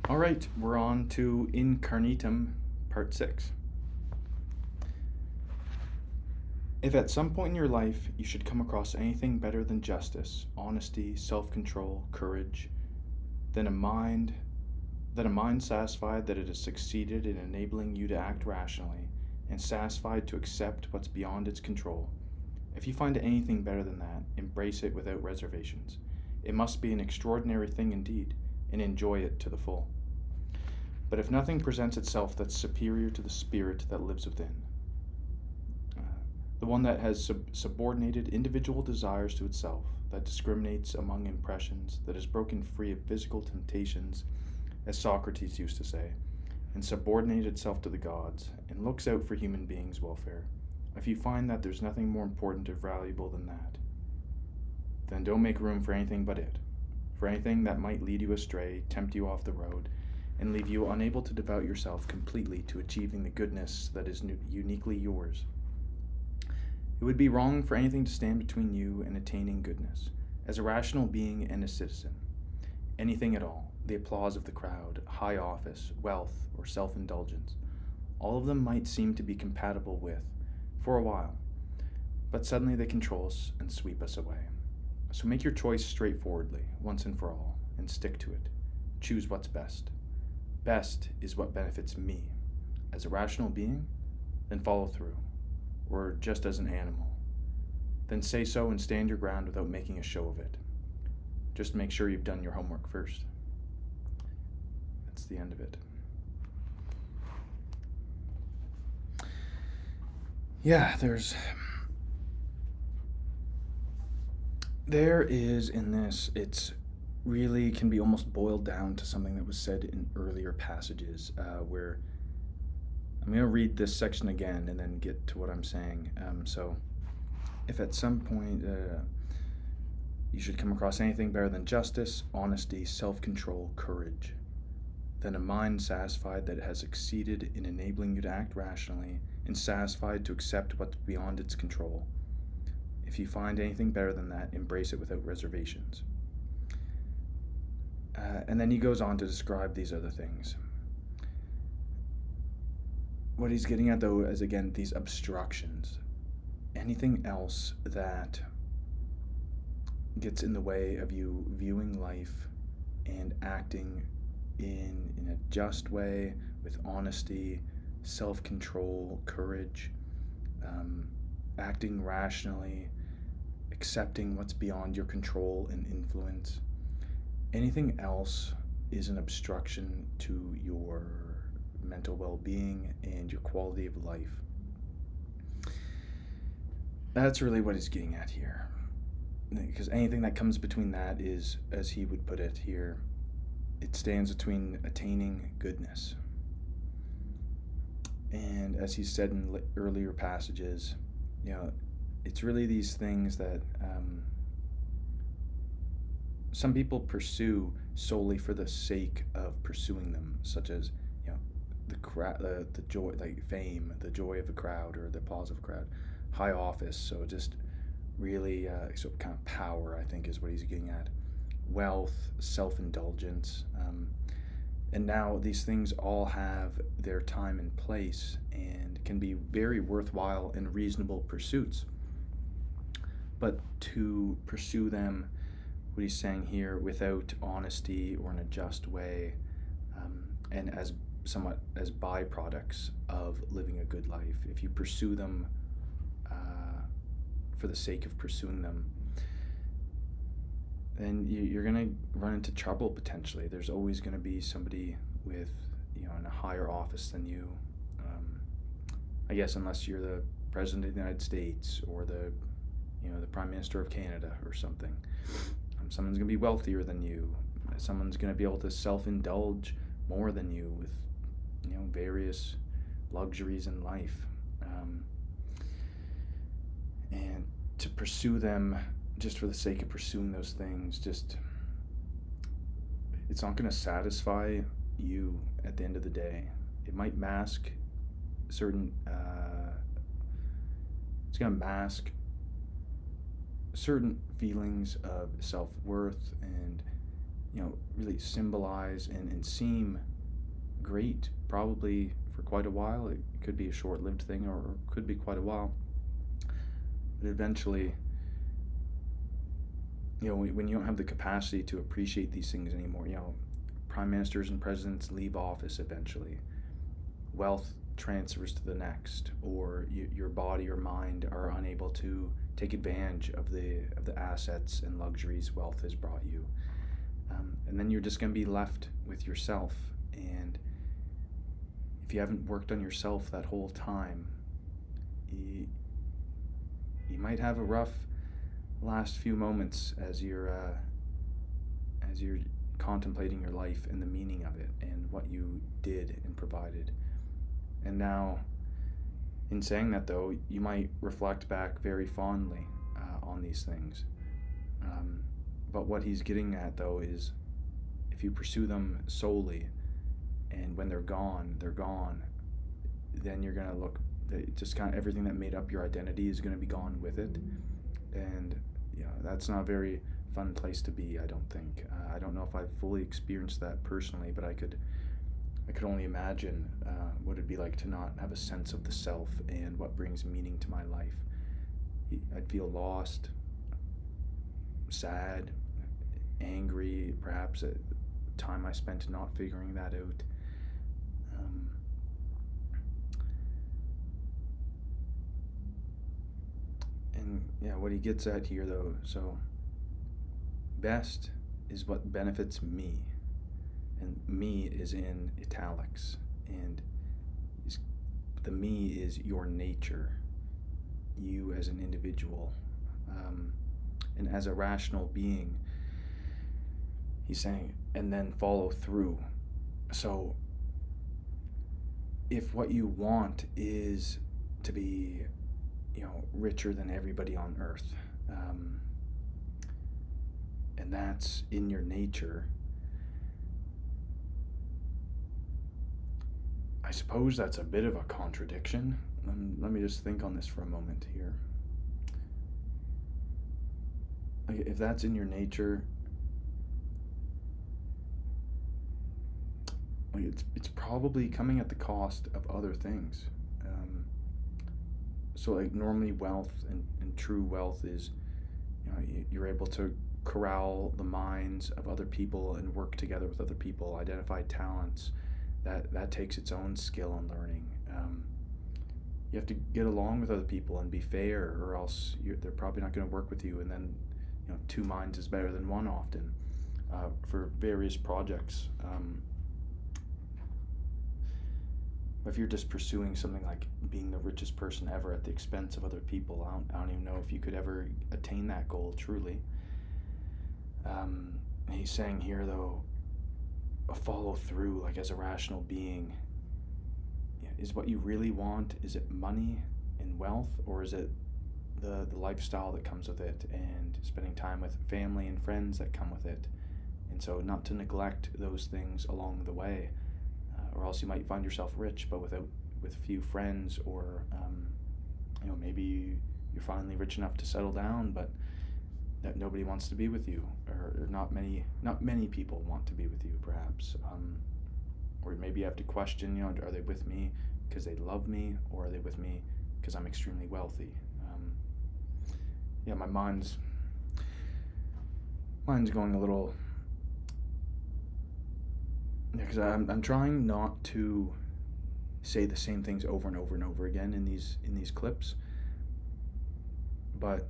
All right, we're on to In Carnuntum, Part 6. If at some point in your life you should come across anything better than justice, honesty, self-control, courage, than a mind satisfied that it has succeeded in enabling you to act rationally and satisfied to accept what's beyond its control, if you find anything better than that, embrace it without reservations. It must be an extraordinary thing indeed, and enjoy it to the full. But if nothing presents itself that's superior to the spirit that lives within, the one that has subordinated individual desires to itself, that discriminates among impressions, that is broken free of physical temptations, as Socrates used to say, and subordinated itself to the gods, and looks out for human beings' welfare, if you find that there's nothing more important or valuable than that, then don't make room for anything but it, for anything that might lead you astray, tempt you off the road, and leave you unable to devote yourself completely to achieving the goodness that is uniquely yours. It would be wrong for anything to stand between you and attaining goodness, as a rational being and a citizen. Anything at all, the applause of the crowd, high office, wealth, or self-indulgence, all of them might seem to be compatible with, for a while, but suddenly they control us and sweep us away. So make your choice straightforwardly, once and for all, and stick to it. Choose what's best. Best is what benefits me. As a rational being, then follow through. Or just as an animal. Then say so and stand your ground without making a show of it. Just make sure you've done your homework first. That's the end of it. Yeah, there is in this, it's really can be almost boiled down to something that was said in earlier passages, where I'm going to read this section again and then get to what I'm saying. So, if at some point you should come across anything better than justice, honesty, self-control, courage, than a mind satisfied that it has succeeded in enabling you to act rationally and satisfied to accept what's beyond its control. If you find anything better than that, embrace it without reservations. And then he goes on to describe these other things. What he's getting at, though, is again these obstructions. Anything else that gets in the way of you viewing life and acting in a just way, with honesty, self-control, courage, acting rationally, accepting what's beyond your control and influence. Anything else is an obstruction to your mental well-being and your quality of life. That's really what he's getting at here. Because anything that comes between that is, as he would put it here, it stands between attaining goodness. And as he said in earlier passages, it's really these things that some people pursue solely for the sake of pursuing them, such as the joy, like fame, the joy of the crowd, or the applause of a crowd, high office. So just really so kind of power, I think, is what he's getting at. Wealth, self-indulgence, and now these things all have their time and place and can be very worthwhile and reasonable pursuits. But to pursue them, what he's saying here, without honesty or in a just way, and as somewhat as byproducts of living a good life, if you pursue them for the sake of pursuing them, then you're going to run into trouble potentially. There's always going to be somebody with, in a higher office than you. I guess unless you're the President of the United States or the Prime Minister of Canada or something. Someone's going to be wealthier than you. Someone's going to be able to self-indulge more than you with, various luxuries in life. And to pursue them just for the sake of pursuing those things, it's not going to satisfy you at the end of the day. It might mask certain, it's going to mask certain feelings of self-worth and, really symbolize and seem great, probably for quite a while. It could be a short-lived thing, or could be quite a while. But eventually, when you don't have the capacity to appreciate these things anymore, prime ministers and presidents leave office eventually. Wealth transfers to the next, or your body or mind are unable to take advantage of the assets and luxuries wealth has brought you. And then you're just going to be left with yourself. And if you haven't worked on yourself that whole time, you might have a rough last few moments as you're contemplating your life and the meaning of it and what you did and provided. And now, in saying that though, you might reflect back very fondly on these things. But what he's getting at though is, if you pursue them solely, and when they're gone, then you're going to look, just kind of everything that made up your identity is going to be gone with it. And that's not a very fun place to be, I don't think. I don't know if I've fully experienced that personally, but I could only imagine what it'd be like to not have a sense of the self and what brings meaning to my life. I'd feel lost, sad, angry, perhaps at the time I spent not figuring that out. And what he gets at here though, so best is what benefits me, and me is in italics, and the me is your nature, you as an individual, and as a rational being. He's saying, and then follow through. So if what you want is to be richer than everybody on earth, and that's in your nature, I suppose that's a bit of a contradiction. Let me just think on this for a moment here. If that's in your nature, it's probably coming at the cost of other things. So normally wealth and true wealth is, you're able to corral the minds of other people and work together with other people, identify talents. That takes its own skill and learning. You have to get along with other people and be fair, or else they're probably not going to work with you. And then, two minds is better than one often for various projects. If you're just pursuing something like being the richest person ever at the expense of other people, I don't even know if you could ever attain that goal truly. He's saying here though, a follow through, like as a rational being, is what you really want, is it money and wealth, or is it the lifestyle that comes with it and spending time with family and friends that come with it? And so not to neglect those things along the way. Or else you might find yourself rich, but with few friends, or maybe you're finally rich enough to settle down, but that nobody wants to be with you, or not many people want to be with you, perhaps. Or maybe you have to question, are they with me because they love me, or are they with me because I'm extremely wealthy? My mind's going a little. Because I'm trying not to say the same things over and over and over again in these clips, but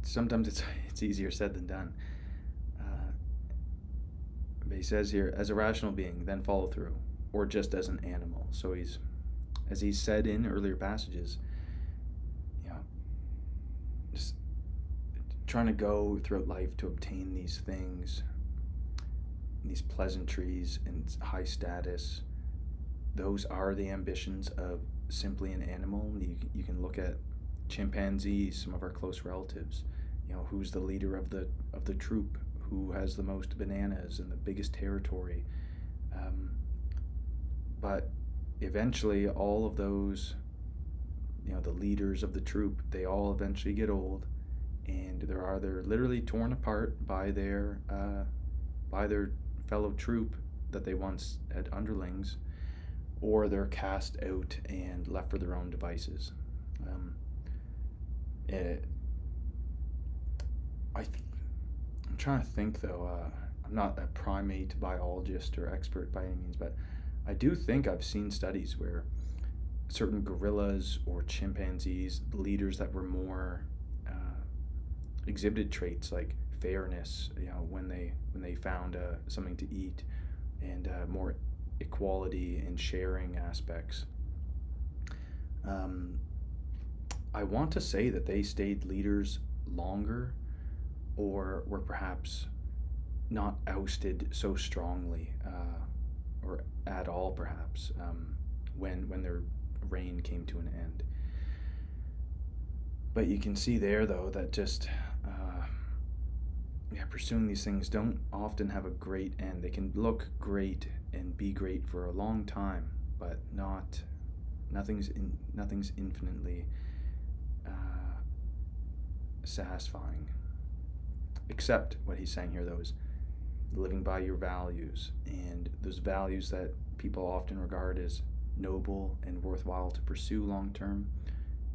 sometimes it's easier said than done. But he says here, as a rational being, then follow through, or just as an animal. So as he's said in earlier passages, just trying to go throughout life to obtain these things, these pleasantries and high status. Those are the ambitions of simply an animal. You can look at chimpanzees, some of our close relatives. Who's the leader of the troop? Who has the most bananas and the biggest territory? But eventually, all of those, the leaders of the troop, they all eventually get old, and they're either literally torn apart by their fellow troop that they once had underlings, or they're cast out and left for their own devices. I'm trying to think though. I'm not a primate biologist or expert by any means, but I do think I've seen studies where certain gorillas or chimpanzees, leaders that were more exhibited traits like fairness, when they found something to eat, and more equality and sharing aspects. I want to say that they stayed leaders longer, or were perhaps not ousted so strongly, or at all, perhaps, when their reign came to an end. But you can see there, though, that just pursuing these things don't often have a great end. They can look great and be great for a long time, but nothing's infinitely satisfying. Except what he's saying here, though, is living by your values, and those values that people often regard as noble and worthwhile to pursue long term.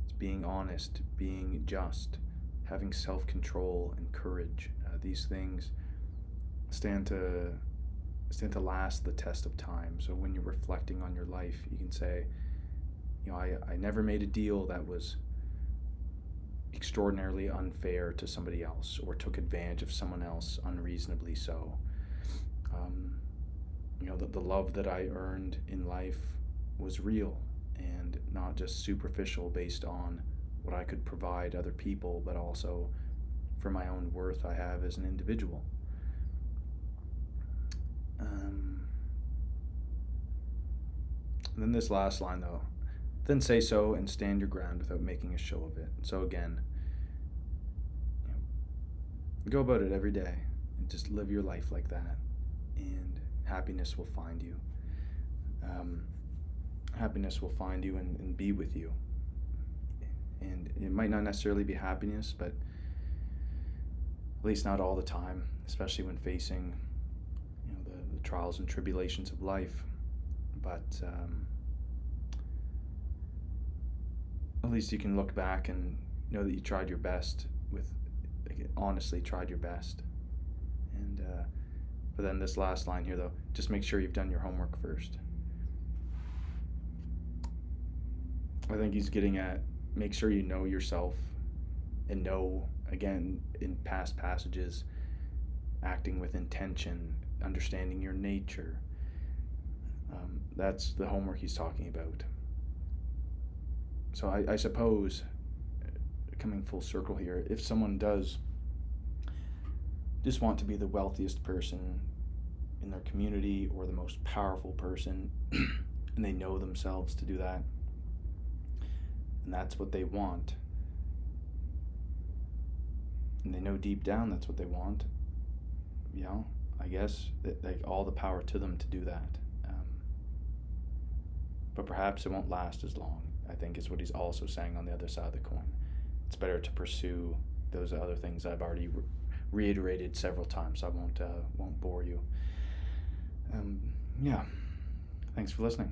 It's being honest, being just, having self-control and courage. These things stand to last the test of time. So when you're reflecting on your life, you can say, I never made a deal that was extraordinarily unfair to somebody else, or took advantage of someone else unreasonably so. The love that I earned in life was real and not just superficial based on what I could provide other people, but also for my own worth I have as an individual. And then this last line, though, then say so and stand your ground without making a show of it. So again, go about it every day and just live your life like that, and happiness will find you. Happiness will find you and be with you. And it might not necessarily be happiness, but at least not all the time, especially when facing the trials and tribulations of life. But at least you can look back and know that you tried your best, honestly tried your best. And but then this last line here, though, just make sure you've done your homework first. I think he's getting at, make sure you know yourself, and know, again, in past passages, acting with intention, understanding your nature. That's the homework he's talking about. So I suppose, coming full circle here, if someone does just want to be the wealthiest person in their community or the most powerful person, and they know themselves to do that, and that's what they want, and they know deep down that's what they want, I guess all the power to them to do that. But perhaps it won't last as long, I think, is what he's also saying on the other side of the coin. It's better to pursue those other things I've already reiterated several times, so I won't bore you. Thanks for listening.